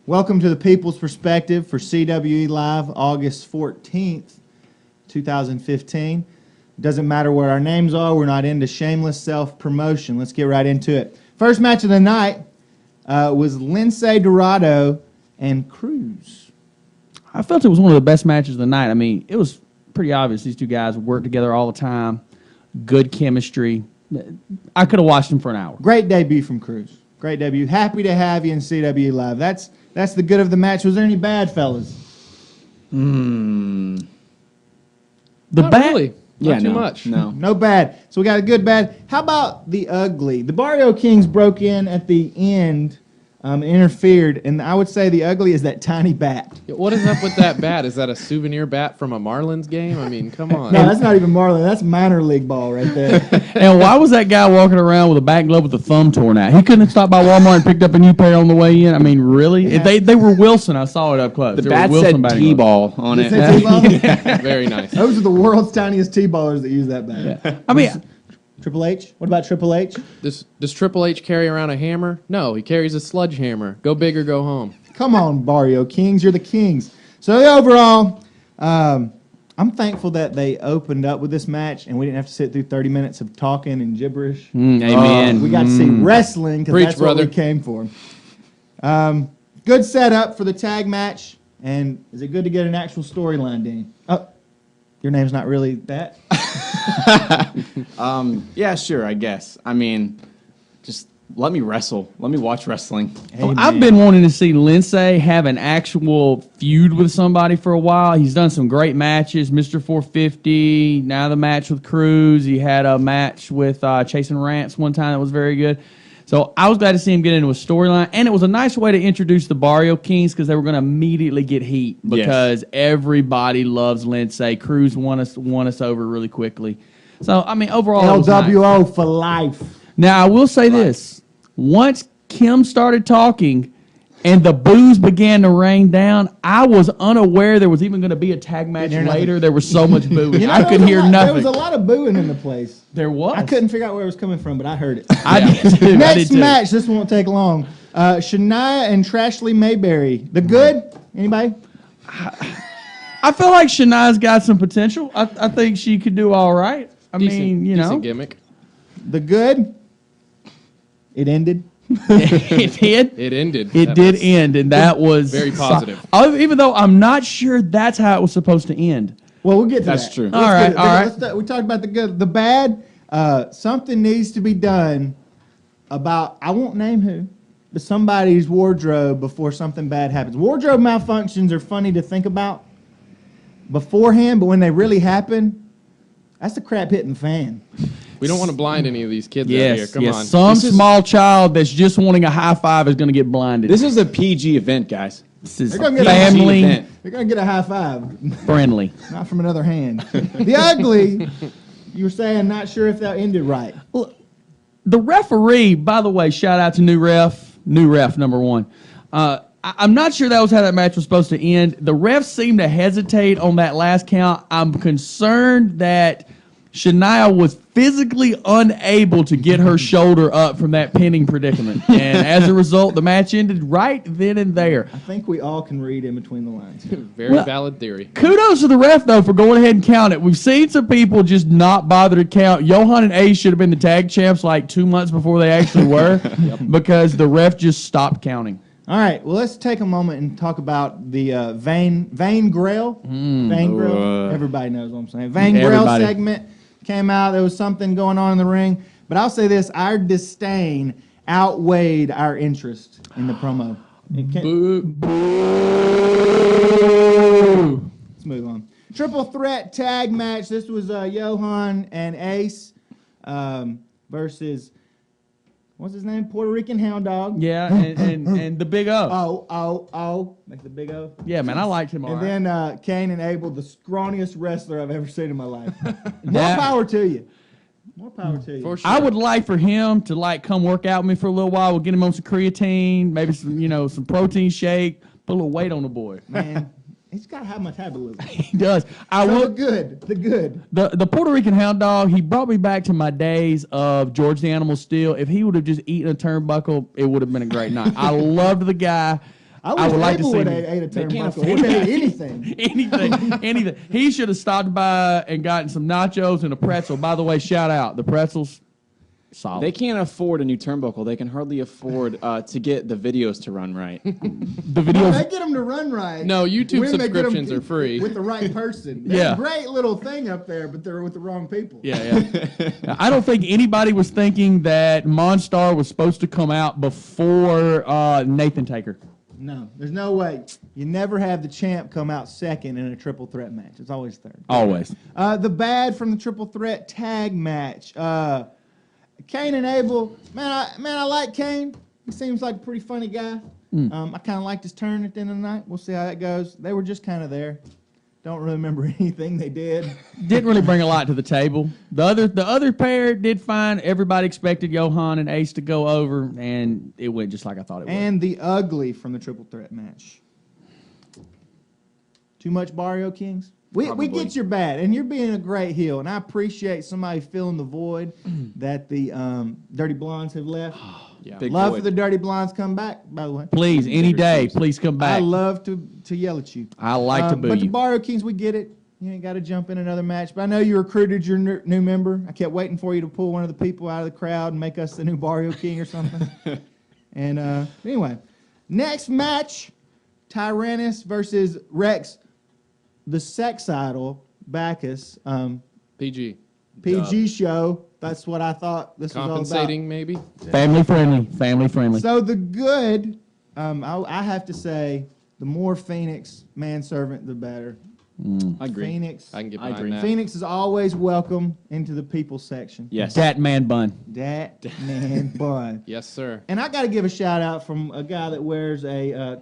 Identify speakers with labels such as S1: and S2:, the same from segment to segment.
S1: Welcome to the People's Perspective for CWE Live, August 14th, 2015. Doesn't matter what our names are, we're not into shameless self-promotion. Let's get right into it. First match of the night was Lindsay Dorado and Cruz.
S2: I felt it was one of the best matches of the night. I mean, it was pretty obvious these two guys work together all the time. Good chemistry. I could have watched them for an hour.
S1: Great debut from Cruz. Great debut. Happy to have you in CWE Live. That's the good of the match. Was there any bad, fellas?
S3: Not
S2: bad,
S3: really. Not too much.
S1: No bad. So we got a good bad. How about the ugly? The Barrio Kings broke in at the end, interfered, and I would say the ugly is that tiny bat.
S3: What is up with that bat? Is that a souvenir bat from a Marlins game? I mean, come on.
S1: No, that's not even Marlin. That's minor league ball right there.
S2: And why was that guy walking around with a back glove with a thumb torn out? He couldn't have stopped by Walmart and picked up a new pair on the way in. I mean, really?
S1: Yeah.
S2: They were Wilson. I saw it up close.
S4: The
S2: They
S4: bat
S2: were Wilson
S4: said
S2: batting
S4: T-ball on
S1: Does
S4: it.
S1: it say T-ball?
S3: Very nice.
S1: Those are the world's tiniest T-ballers that use that bat.
S2: gloves. I mean,
S1: Triple H? What about Triple H?
S3: Does Triple H carry around a hammer? No, he carries a sludge hammer. Go big or go home.
S1: Come on, Barrio Kings. You're the Kings. So overall, I'm thankful that they opened up with this match and we didn't have to sit through 30 minutes of talking and gibberish.
S2: amen.
S1: We got to see wrestling because
S3: Preach,
S1: that's
S3: brother.
S1: what we came for. Good setup for the tag match. And is it good to get an actual storyline, Dean? Oh, your name's not really that?
S4: Yeah, sure, I guess. I mean, just let me wrestle. Let me watch wrestling.
S1: Amen.
S2: I've been wanting to see Lindsay have an actual feud with somebody for a while. He's done some great matches, Mr. 450, now the match with Cruz. He had a match with Chasing Rants one time that was very good. So I was glad to see him get into a storyline, and it was a nice way to introduce the Barrio Kings because they were going to immediately get heat because everybody loves Lindsay. Cruz won us over really quickly. So, I mean, overall, it was nice.
S1: LWO for life.
S2: Now, I will say this. Once Kim started talking and the boos began to rain down, I was unaware there was even going to be a tag match
S1: hear nothing.
S2: later. There was so much booing.
S1: You know,
S2: I could hear nothing.
S1: There was a lot of booing in the place.
S2: There was.
S1: I couldn't figure out where it was coming from, but I heard it.
S2: I did too. I
S1: Next
S2: did too.
S1: match, this won't take long. Shania and Trashley Mayberry. The good? Anybody?
S2: I feel like Shania's got some potential. I think she could do all right. I mean, you know.
S3: Decent gimmick.
S1: The good? It ended.
S2: It did.
S3: It ended.
S2: It
S3: That
S2: did
S3: was
S2: end, and that was
S3: very positive.
S2: Even though I'm not sure that's how it was supposed to end.
S1: Well, we'll get to that.
S4: That's true.
S1: Let's
S2: All
S1: get
S2: right,
S1: it. We talked about the good. The bad, something needs to be done about, I won't name who, but somebody's wardrobe before something bad happens. Wardrobe malfunctions are funny to think about beforehand, but when they really happen, that's the crap hitting the fan.
S3: We don't want to blind any of these kids out here. Come on.
S2: Some small child that's just wanting a high five is going to get blinded.
S4: This is a PG event, guys.
S2: This is
S1: They're gonna get a
S2: family
S4: event.
S1: They're going to get a high five,
S2: friendly.
S1: not from another hand. The ugly, you were saying not sure if that ended right.
S2: The referee, by the way, shout out to new ref number one. I'm not sure that was how that match was supposed to end. The refs seemed to hesitate on that last count. I'm concerned that Shania was physically unable to get her shoulder up from that pinning predicament. And as a result, the match ended right then and there.
S1: I think we all can read in between the lines.
S3: Very valid theory.
S2: Kudos to the ref, though, for going ahead and count it. We've seen some people just not bother to count. Johan and Ace should have been the tag champs like 2 months before they actually were because the ref just stopped counting.
S1: All right, well, let's take a moment and talk about the Vain Grail. Vain Grail. Everybody knows what I'm saying. Vain Grail
S2: Everybody.
S1: segment came out. There was something going on in the ring. But I'll say this, our disdain outweighed our interest in the promo. Let's move on. Triple threat tag match. This was Johan and Ace versus, what's his name? Puerto Rican Hound Dog.
S2: Yeah, and the Big O.
S1: Oh. Like the big O.
S2: Yeah, man, I liked him all right.
S1: And then Kane and Abel, the scrawniest wrestler I've ever seen in my life. More
S2: That-
S1: power to you. More power to you.
S3: For sure.
S2: I would like for him to come work out with me for a little while. We'll get him on some creatine, maybe some protein shake, put a little weight on the boy.
S1: Man, he's got to have metabolism.
S2: He does. I
S1: So
S2: would.
S1: the good.
S2: The Puerto Rican Hound Dog, he brought me back to my days of George the Animal Steel. If he would have just eaten a turnbuckle, it would have been a great night. I loved the guy. I would like to see
S1: would
S2: him.
S1: ate a
S4: They can't
S1: turnbuckle. He would ate anything.
S2: anything. He should have stopped by and gotten some nachos and a pretzel. By the way, shout out the pretzels. Solid.
S4: They can't afford a new turnbuckle. They can hardly afford to get the videos to run right.
S2: The
S1: They
S2: videos.
S1: get them to run right.
S3: No, YouTube
S1: when they get 'em
S3: subscriptions are free.
S1: with the right person. They're
S2: Yeah.
S1: a great little thing up there, but they're with the wrong people.
S2: Yeah. I don't think anybody was thinking that Monstar was supposed to come out before Nathan Taker.
S1: No, there's no way. You never have the champ come out second in a triple threat match. It's always third.
S2: Always.
S1: The bad from the triple threat tag match. Kane and Abel. Man, I like Kane. He seems like a pretty funny guy. I kind of liked his turn at the end of the night. We'll see how that goes. They were just kind of there. Don't really remember anything they did.
S2: Didn't really bring a lot to the table. The other pair did fine. Everybody expected Johan and Ace to go over, and it went just like I thought it would.
S1: And the ugly from the triple threat match. Too much Barrio Kings? We
S4: Probably.
S1: get your bad, and you're being a great heel, and I appreciate somebody filling the void that the Dirty Blondes have left.
S3: Yeah.
S4: Big
S1: Love
S4: void.
S1: for the Dirty Blondes come back, by the way.
S2: Please, any day, please come
S1: I
S2: back.
S1: love to yell at you.
S2: I like to boo
S1: But the
S2: you.
S1: Barrio Kings, we get it. You ain't got to jump in another match. But I know you recruited your new member. I kept waiting for you to pull one of the people out of the crowd and make us the new Barrio King or something. And anyway, next match, Tyrannus versus Rex, the sex idol, Bacchus,
S3: PG.
S1: PG show. That's what I thought this was all about.
S3: Compensating, maybe?
S2: Family friendly. Family friendly.
S1: So the good, I have to say, the more Phoenix manservant, the better.
S4: I agree.
S1: Phoenix.
S3: I can get
S4: I
S3: behind
S4: agree.
S3: that.
S1: Phoenix is always welcome into the people section.
S4: Yes.
S2: Dat man bun.
S1: That man bun.
S3: Yes, sir.
S1: And I got to give a shout out from a guy that wears a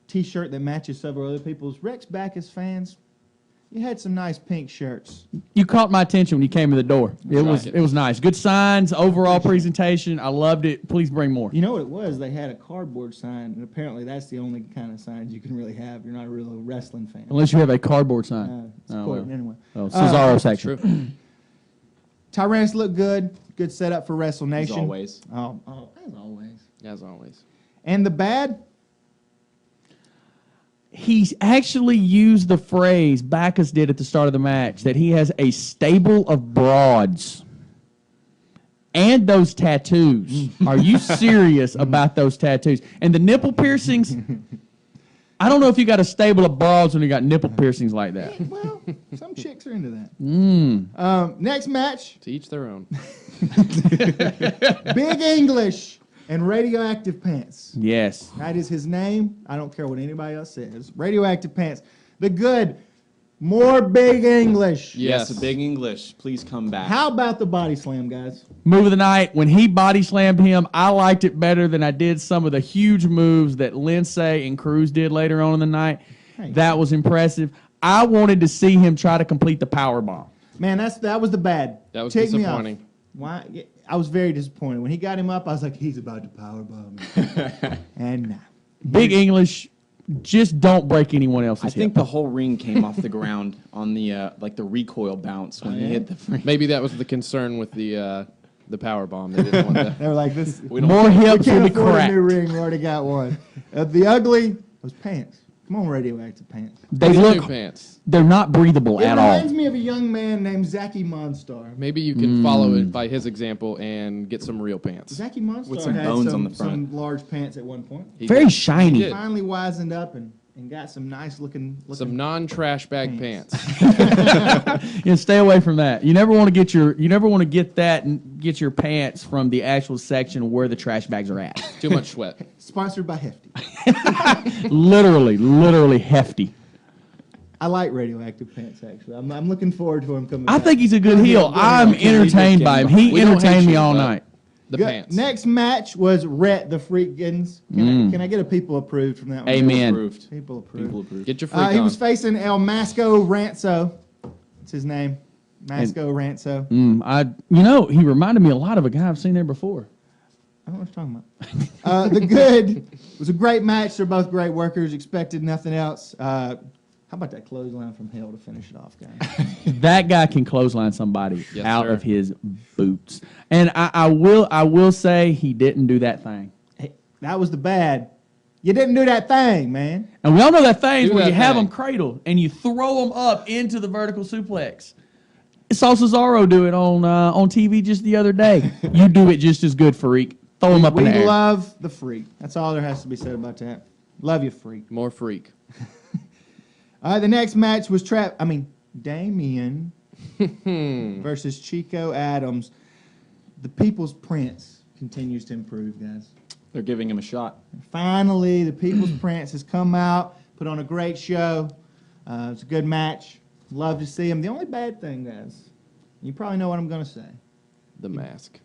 S1: T-shirt that matches several other people's. Rex Bacchus fans, you had some nice pink shirts.
S2: You caught my attention when you came to the door. It
S3: Like
S2: was
S3: it.
S2: it was nice. Good signs, overall presentation. I loved it. Please bring more.
S1: You know what it was? They had a cardboard sign, and apparently that's the only kind of signs you can really have. You're not a real wrestling fan.
S2: Unless you have a cardboard sign.
S1: It's
S2: Oh,
S1: important
S2: well.
S1: anyway.
S2: Oh, Cesaro section.
S3: True.
S1: Tyrannus looked good. Good setup for Wrestle
S4: As
S1: Nation.
S4: always.
S1: Oh, as always.
S3: As always.
S1: And the bad?
S2: He actually used the phrase Bacchus did at the start of the match that he has a stable of broads. And those tattoos. Are you serious about those tattoos? And the nipple piercings. I don't know if you got a stable of broads when you got nipple piercings like that.
S1: Well, some chicks are into that. Next match,
S3: To each their own.
S1: Big English and Radioactive Pants.
S2: Yes.
S1: That is his name. I don't care what anybody else says. Radioactive Pants. The good, more Big English.
S3: Yes.
S4: Yes, Big English. Please come back.
S1: How about the body slam, guys?
S2: Move of the night. When he body slammed him, I liked it better than I did some of the huge moves that Lindsay and Cruz did later on in the night.
S1: Hey.
S2: That was impressive. I wanted to see him try to complete the power bomb.
S1: Man, that was the bad.
S3: That was
S1: Ticked me off.
S3: disappointing.
S1: Why? I was very disappointed. When he got him up, I was like, he's about to powerbomb me. And nah.
S2: Big English, just don't break anyone else's
S4: I think
S2: hip.
S4: the whole ring came off the ground on the like the recoil bounce when
S1: Oh,
S4: he
S1: yeah?
S4: hit the frame.
S3: Maybe that was the concern with the power bomb. They didn't want that.
S1: They were like, this.
S4: We don't-
S2: More
S1: We
S2: hips will
S1: can't
S2: be
S1: afford a
S2: cracked.
S1: new ring. We already got one. The ugly was pants. Come on, Radioactive Pants.
S2: They
S3: New
S2: look,
S3: pants.
S2: they're not breathable
S1: It
S2: at all.
S1: reminds me of a young man named Zachy Monstar.
S3: Maybe you can follow it by his example and get some real pants.
S1: Zachy Monstar
S4: With some
S1: had
S4: bones
S1: some,
S4: on the front.
S1: some large pants at one point.
S3: He
S2: Very
S3: did.
S2: shiny.
S3: He did.
S1: Finally wisened up and got some nice looking
S3: Some non-trash bag pants.
S2: Yeah, stay away from that. You never want to get that and get your pants from the actual section where the trash bags are at.
S3: Too much sweat.
S1: Sponsored by Hefty.
S2: literally hefty.
S1: I like Radioactive Pants, actually. I'm looking forward to him coming
S2: I
S1: back.
S2: think he's a good heel. I'm entertained by him. He
S3: We don't
S2: entertained
S3: hate
S2: me
S3: you,
S2: all
S3: but-
S2: night.
S3: The
S1: Good.
S3: pants.
S1: Next match was Rhett the Freakins. Can I get a people approved from that one?
S2: Amen.
S4: Approved.
S1: People approved.
S4: People approved.
S3: Get your freak
S1: He
S3: on.
S1: was facing El Masco Ranzo. That's his name. Masco Ranzo.
S2: He reminded me a lot of a guy I've seen there before.
S1: I don't know what you're talking about. The good was a great match. They're both great workers. Expected nothing else. How about that clothesline from hell to finish it off, guys?
S2: That guy can clothesline somebody
S3: Yes,
S2: out
S3: sir.
S2: of his boots. And I will say he didn't do that thing.
S1: Hey, that was the bad. You didn't do that thing, man.
S2: And we all know that thing is
S3: Do
S2: where
S3: that
S2: you have
S3: thing.
S2: them cradled and you throw them up into the vertical suplex. Saw Cesaro do it on TV just the other day. You do it just as good, freak. Throw them up in
S1: We
S2: the air.
S1: love the freak. That's all there has to be said about that. Love you, freak.
S3: More freak.
S1: All right, the next match was Damien versus Chico Adams. The People's Prince continues to improve, guys.
S4: They're giving him a shot.
S1: Finally, the People's Prince has come out, put on a great show. It's a good match. Love to see him. The only bad thing, guys, you probably know what I'm going to say.
S3: The mask.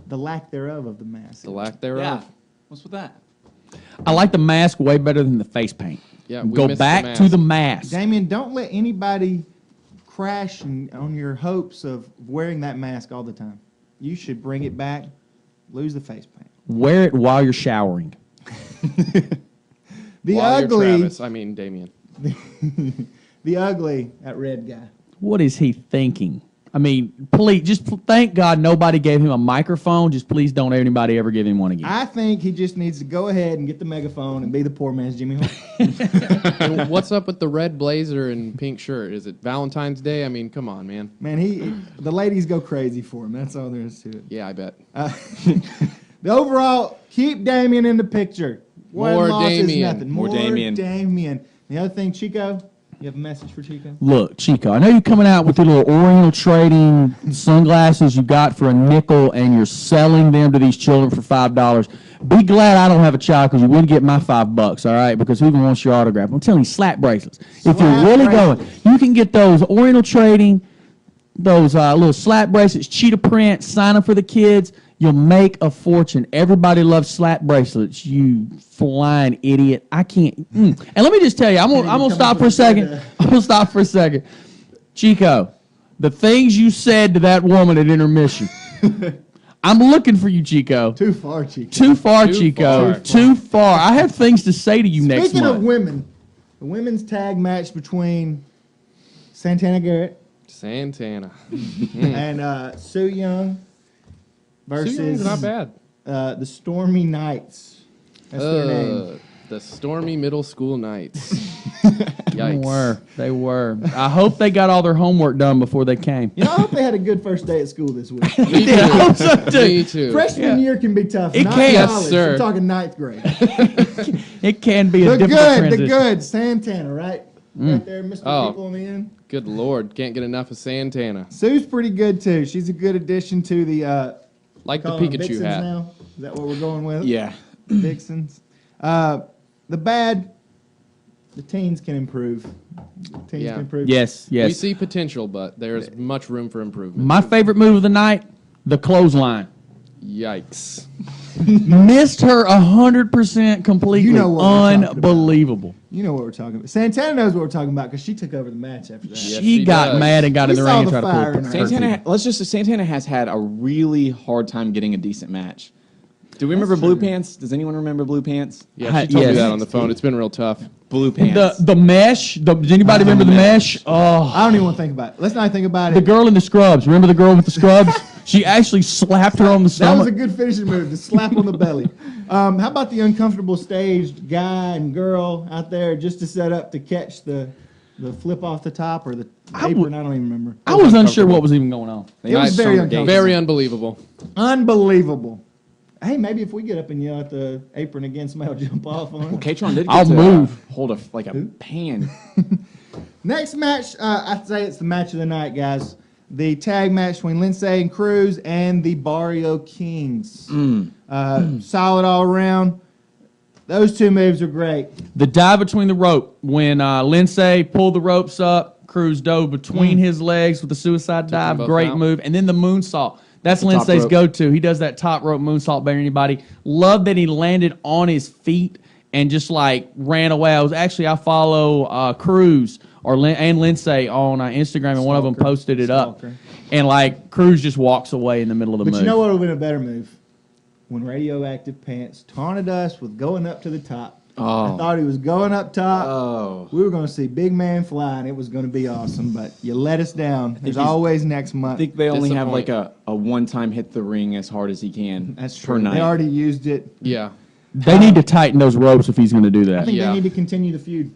S1: The lack thereof of the mask.
S3: The lack thereof.
S4: What's with that?
S2: I like the mask way better than the face paint.
S3: Yeah, we
S2: Go
S3: missed the
S2: back
S3: mask.
S2: to the mask.
S1: Damien, don't let anybody crash on your hopes of wearing that mask all the time. You should bring it back, lose the face paint.
S2: Wear it while you're showering.
S1: The
S3: While
S1: ugly,
S3: You're Travis. I mean, Damien.
S1: the ugly, that red guy.
S2: What is he thinking? I mean, please, thank God nobody gave him a microphone. Just please don't anybody ever give him one again.
S1: I think he just needs to go ahead and get the megaphone and be the poor man's Jimmy Hart.
S3: And what's up with the red blazer and pink shirt? Is it Valentine's Day? I mean, come on, man.
S1: Man, the ladies go crazy for him. That's all there is to it.
S3: Yeah, I bet.
S1: The overall, keep Damien in the picture. One
S3: More
S1: loss is
S3: Damien.
S1: nothing.
S4: More Damien.
S1: Damien. The other thing, Chico, you have a message for Chico?
S2: Look, Chico, I know you're coming out with your little Oriental trading sunglasses you got for a nickel, and you're selling them to these children for $5. Be glad I don't have a child, because you wouldn't get my $5, all right? Because who even wants your autograph? I'm telling you, slap bracelets. If you're
S1: Slap
S2: really
S1: bracelets.
S2: going, you can get those Oriental trading, those little slap bracelets, cheetah print, sign them for the kids. You'll make a fortune. Everybody loves slap bracelets, you flying idiot. I can't. And let me just tell you, I'm gonna
S1: come
S2: stop
S1: up
S2: for a
S1: with
S2: second.
S1: that,
S2: I'm gonna stop for a second. Chico, the things you said to that woman at intermission. I'm looking for you, Chico.
S1: Too far, Chico.
S2: Too far,
S3: Too
S2: Chico.
S3: far.
S2: Too far. I have things to say to you next
S1: Speaking
S2: month.
S1: of women, the women's tag match between Santana Garrett
S3: Santana.
S1: and Sue Young versus
S3: Sue Young's not bad.
S1: The Stormy Knights. That's their name.
S3: The Stormy Middle School Knights.
S2: They
S3: Yikes.
S2: They were. I hope they got all their homework done before they came.
S1: You know, I hope they had a good first day at school this week.
S3: Me too.
S2: I hope so, too.
S3: Me too.
S1: Freshman year can be tough.
S2: It
S1: not
S2: can.
S3: Yes,
S1: college.
S3: sir.
S1: I'm talking ninth grade.
S2: It can be a
S1: The
S2: difficult
S1: good,
S2: transition.
S1: the good. Santana, right? Right there, Mr.
S3: Oh.
S1: People in the end.
S3: Good Lord. Can't get enough of Santana.
S1: Sue's pretty good, too. She's a good addition to the
S3: Like the
S1: call them
S3: Pikachu
S1: Vixens
S3: hat.
S1: now. Is that what we're going with?
S4: Yeah.
S1: Vixens. The bad, the teens can improve. The teens
S3: Yeah.
S1: can improve.
S2: Yes,
S3: We
S2: yes.
S3: see potential, but there's much room for improvement.
S2: My favorite move of the night, the clothesline.
S3: Yikes.
S2: Missed her 100% completely.
S1: You know what we're talking about.
S2: Unbelievable.
S1: You know what we're talking about. Santana knows what we're talking about because she took over the match after that.
S3: Yes,
S2: She
S3: she
S2: got
S3: does.
S2: mad and got
S1: We
S2: in the
S1: saw
S2: ring and
S1: the
S2: tried to
S1: fire
S2: pull
S1: in
S2: her.
S1: her.
S4: Santana, let's just say Santana has had a really hard time getting a decent match. Do we remember Blue Pants? Does anyone remember Blue Pants?
S3: Yeah, she told
S2: Yes.
S3: me that on the phone. It's been real tough.
S4: Blue Pants.
S2: The mesh. Does anybody remember the mesh? Oh,
S1: I don't even want to think about it. Let's not think about
S2: the
S1: it.
S2: girl in the scrubs. Remember the girl with the scrubs? She actually slapped her on the
S1: That was a
S2: stomach.
S1: good finishing move, to slap on the belly. How about the uncomfortable staged guy and girl out there just to set up to catch the flip off the top or the apron? I don't even remember.
S2: I was unsure what was even going on.
S1: It was very uncomfortable.
S3: Very unbelievable.
S1: Unbelievable. Hey, maybe if we get up and yell at the apron again, somebody will jump off on
S4: Well,
S1: it.
S4: Katron did get
S2: I'll
S4: to
S2: move.
S4: hold a pan.
S1: Next match, I'd say it's the match of the night, guys. The tag match between Lindsay and Cruz and the Barrio Kings. Solid all around. Those two moves are great.
S2: The dive between the rope when Lindsay pulled the ropes up, Cruz dove between his legs with the suicide dive,
S3: both
S2: great
S3: out.
S2: move, and then the moonsault. That's
S4: the top
S2: Lindsay's
S4: rope.
S2: go-to. He does that top rope moonsault better than anybody. Love that he landed on his feet and just like ran away. I follow Cruz and Lindsay on Instagram, and one of them
S1: Stalker.
S2: posted it up,
S1: Stalker.
S2: and like Cruz just walks away in the middle of the
S1: But
S2: move.
S1: you know what would have been a better move? When Radioactive Pants taunted us with going up to the top. I
S4: Oh.
S1: thought he was going up top.
S4: Oh.
S1: We were going to see Big Man fly, and it was going to be awesome, but you let us down. There's
S4: he's-
S1: always next month.
S4: I think they only have like
S3: Disappoint.
S4: a one-time hit the ring as hard as he can
S1: That's
S4: per
S1: true.
S4: night.
S1: They already used it.
S3: Yeah.
S2: They need to tighten those ropes if he's going to do
S1: I
S2: that.
S1: think
S3: Yeah.
S1: they need to continue the feud.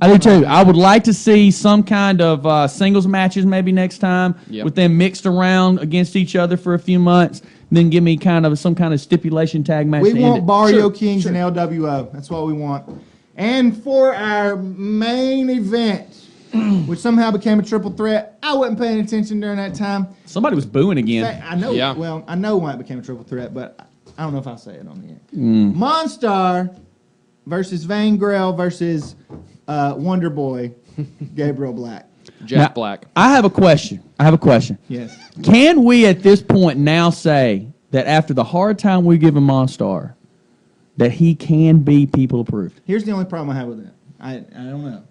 S2: I do too. I would like to see some kind of singles matches maybe next time
S3: Yep.
S2: with them mixed around against each other for a few months. Then give me some kind of stipulation tag match.
S1: We
S2: to end
S1: want
S2: it.
S1: Barrio
S2: Sure,
S1: Kings
S2: sure.
S1: and LWO. That's what we want. And for our main event, which somehow became a triple threat, I wasn't paying attention during that time.
S2: Somebody was booing again.
S1: I know.
S3: Yeah.
S1: Well, I know why it became a triple threat, but I don't know if I'll say it on the air. Monstar versus Van Grell versus Wonder Boy Gabriel Black.
S3: Jeff
S2: Now,
S3: Black.
S2: I have a question.
S1: Yes.
S2: Can we at this point now say that after the hard time we give him Monstar, that he can be people approved?
S1: Here's the only problem I have with that. I don't know.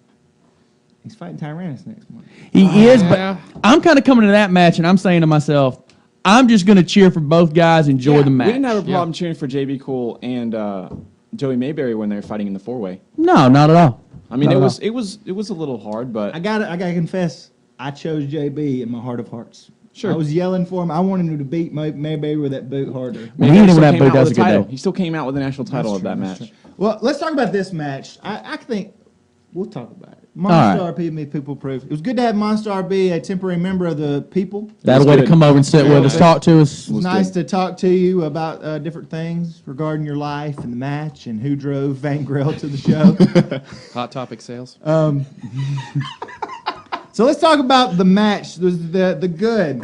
S1: He's fighting Tyrannus next month.
S2: He is,
S3: Yeah.
S2: but I'm kind of coming to that match and I'm saying to myself, I'm just going to cheer for both guys, enjoy the match.
S4: We didn't have a problem cheering for JB Cool and Joey Mayberry when they were fighting in the 4-way.
S2: No, not at all.
S4: I mean,
S2: Not
S4: it
S2: at
S4: was
S2: all.
S4: it was a little hard, but
S1: I gotta confess, I chose JB in my heart of hearts.
S4: Sure.
S1: I was yelling for him. I wanted him to beat Mayberry with that boot harder.
S2: When he
S4: Mayberry
S2: didn't
S4: still
S2: win that
S4: came
S2: boot,
S4: out
S2: that
S4: with
S2: was a
S4: the
S2: good
S4: title.
S2: day.
S4: He still came out with the national title
S1: That's
S4: of that
S1: true, that's
S4: match.
S1: true. Well, let's talk about this match. I think we'll talk about it.
S2: right.
S1: Monstar people proof. It was good to have Monstar be a temporary member of the people.
S2: That
S4: was
S2: way to
S4: good.
S2: come over and sit with us,
S1: Yeah.
S2: talk to us.
S1: It was nice to talk to you about different things regarding your life and the match and who drove Van Grell to the show.
S3: Hot Topic sales.
S1: So let's talk about the match. The good.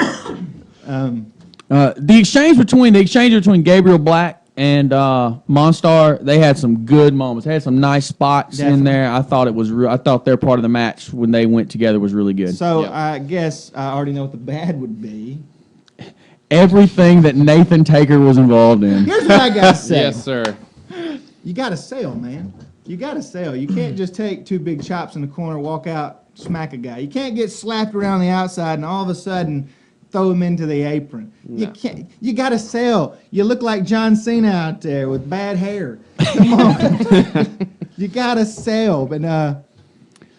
S2: The exchange between Gabriel Black and Monstar, they had some good moments. They had some nice spots in
S1: Definitely.
S2: there. I thought it was. I thought their part of the match when they went together was really good.
S1: So
S3: Yeah.
S1: I guess I already know what the bad would be.
S2: Everything that Nathan Taker was involved in.
S1: Here's what I gotta say.
S3: Yes, sir.
S1: You gotta sell, man. You gotta sell. You can't just take two big chops in the corner, walk out, smack a guy. You can't get slapped around the outside and all of a sudden throw him into the apron. You can't. You gotta sell. You look like John Cena out there with bad hair. Come on. You gotta sell. But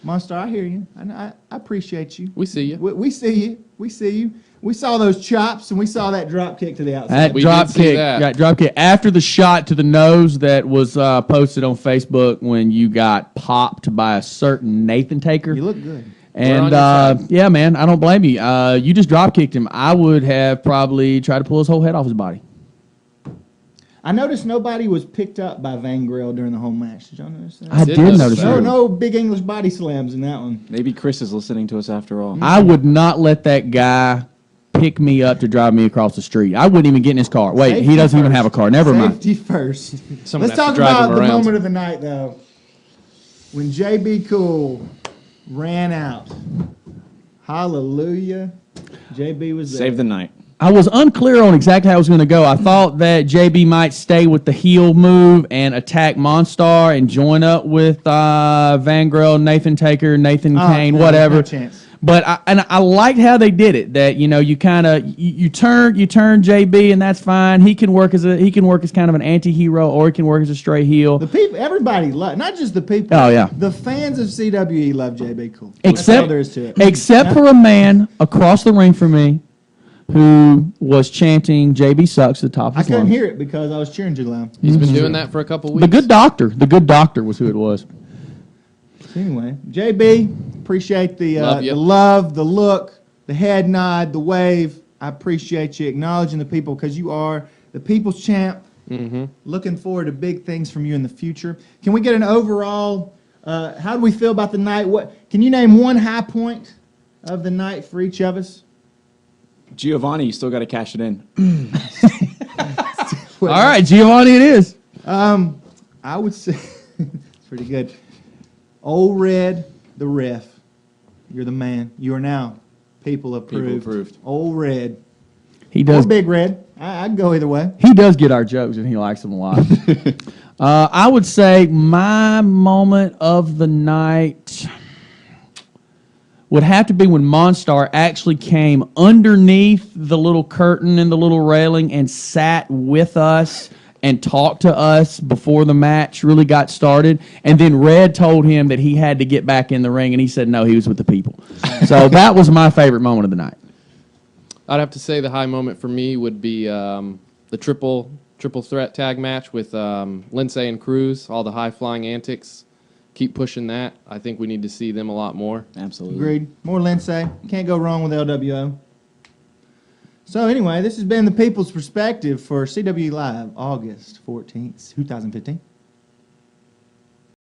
S1: Monster, I hear you. I appreciate you.
S3: We see you.
S1: We see you. We see you. We saw those chops and we saw that drop kick to the outside.
S2: That
S3: We
S2: drop
S3: did see
S2: kick,
S3: that.
S2: that drop kick after the shot to the nose that was posted on Facebook when you got popped by a certain Nathan Taker.
S1: You look good.
S3: We're on
S2: And
S3: your side.
S2: yeah, man, I don't blame you. You just drop kicked him. I would have probably tried to pull his whole head off his body.
S1: I noticed nobody was picked up by Van Grell during the whole match. Did y'all notice that?
S2: I
S3: did
S2: did
S3: notice
S2: notice
S3: that.
S1: No,
S2: that.
S1: no big English body slams in that one.
S4: Maybe Chris is listening to us after all.
S2: I would not let that guy pick me up to drive me across the street. I wouldn't even get in his car. Wait,
S1: Safety
S2: he doesn't even
S1: first.
S2: have a car. Never mind.
S1: Safety first.
S3: Someone
S1: Let's
S3: has to
S1: talk
S3: drive
S1: about
S3: him
S1: the
S3: around.
S1: moment of the night, though. When JB Cool ran out. Hallelujah. JB was there.
S4: Save the night.
S2: I was unclear on exactly how it was going to go. I thought that JB might stay with the heel move and attack Monstar and join up with Van Grell, Nathan Taker, Nathan
S1: Oh,
S2: Kane,
S1: no,
S2: whatever.
S1: no chance.
S2: But I liked how they did it. That you kind of you turn JB and that's fine. He can work as kind of an anti-hero or he can work as a straight heel.
S1: The people, everybody love, not just the people.
S2: Oh, yeah.
S1: The fans of CWE love JB Cool. That's all there is to it.
S2: Except for a man across the ring from me who was chanting "JB sucks" at the top of
S1: I
S2: his
S1: couldn't
S2: lungs.
S1: hear it because I was cheering too loud.
S3: He's been doing that for a couple weeks.
S2: The good doctor was who it was.
S1: Anyway, JB, appreciate the
S3: Love ya.
S1: the love, the look, the head nod, the wave. I appreciate you acknowledging the people because you are the people's champ.
S3: Mm-hmm.
S1: Looking forward to big things from you in the future. Can we get an overall? How do we feel about the night? What can you name one high point of the night for each of us?
S4: Giovanni, you still got to cash it in.
S2: All right, Giovanni, it is.
S1: I would say it's pretty good. Old Red, the ref. You're the man. You are now people approved.
S4: approved.
S1: Old Red.
S2: He
S1: Or
S2: does.
S1: Big Red. I'd go either way.
S2: He does get our jokes, and he likes them a lot. I would say my moment of the night would have to be when Monstar actually came underneath the little curtain and the little railing and sat with us and talked to us before the match really got started. And then Red told him that he had to get back in the ring, and he said no, he was with the people. So that was my favorite moment of the night.
S3: I'd have to say the high moment for me would be the triple triple threat tag match with Lindsay and Cruz, all the high-flying antics. Keep pushing that. I think we need to see them a lot more.
S4: Absolutely.
S1: Agreed. More Lindsay. Can't go wrong with LWO. So anyway, this has been the People's Perspective for CWE Live, August 14th, 2015.